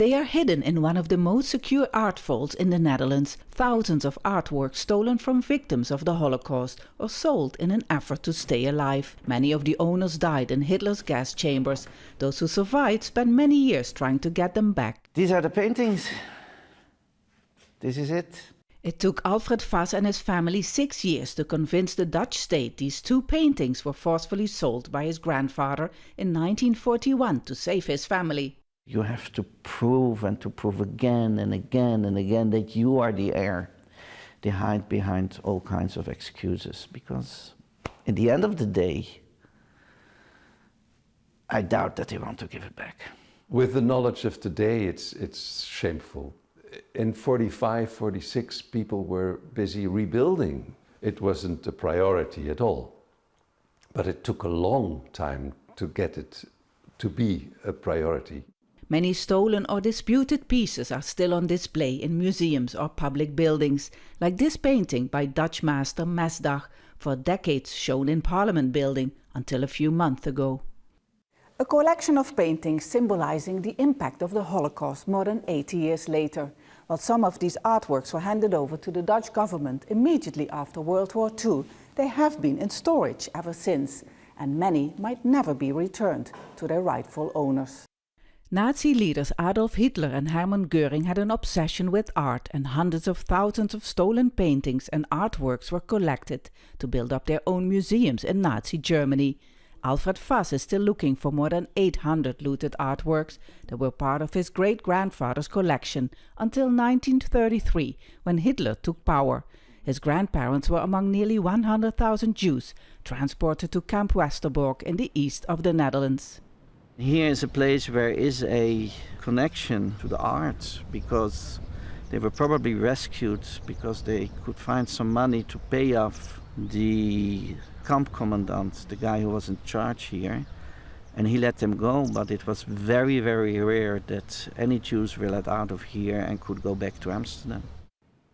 They are hidden in one of the most secure art vaults in the Netherlands, thousands of artworks stolen from victims of the Holocaust or sold in an effort to stay alive. Many of the owners died in Hitler's gas chambers. Those who survived spent many years trying to get them back. These are the paintings. This is it. It took ALFRED Vaessen and his family 6 years to convince the Dutch state these two paintings were forcefully sold by his grandfather in 1941 to save his family. You have to prove and to prove again and again and again that you are the heir. They hide behind all kinds of excuses because in the end of the day, I doubt that they want to give it back. With the knowledge of today, it's shameful. In 45, 46, people were busy rebuilding. It wasn't a priority at all. But it took a long time to get it to be a priority. Many stolen or disputed pieces are still on display in museums or public buildings, like this painting by Dutch master Mesdag, for decades shown in Parliament building until a few months ago. A collection of paintings symbolizing the impact of the Holocaust more than 80 years later. While some of these artworks were handed over to the Dutch government immediately after World War II, they have been in storage ever since, and many might never be returned to their rightful owners. Nazi leaders Adolf Hitler and Hermann Göring had an obsession with art, and hundreds of thousands of stolen paintings and artworks were collected to build up their own museums in Nazi Germany. ALFRED Vaessen is still looking for more than 800 looted artworks that were part of his great-grandfather's collection until 1933, when Hitler took power. His grandparents were among nearly 100,000 Jews transported to Camp Westerbork in the east of the Netherlands. Here is a place where is a connection to the art, because they were probably rescued because they could find some money to pay off the camp commandant, the guy who was in charge here, and he let them go. But it was very, very rare that any Jews were let out of here and could go back to Amsterdam.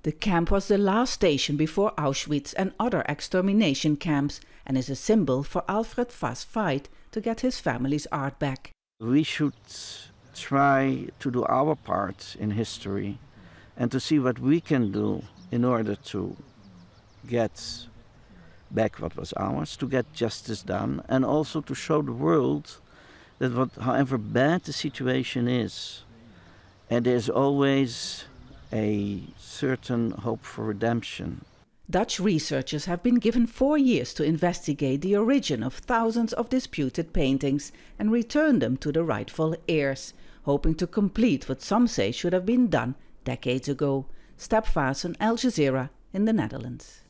The camp was the last station before Auschwitz and other extermination camps, and is a symbol for ALFRED Vaessen's fight to get his family's art back. We should try to do our part in history and to see what we can do in order to get back what was ours, to get justice done, and also to show the world that however bad the situation is, and there's always a certain hope for redemption. Dutch researchers have been given 4 years to investigate the origin of thousands of disputed paintings and return them to the rightful heirs, hoping to complete what some say should have been done decades ago. Vaessen, Al Jazeera in the Netherlands.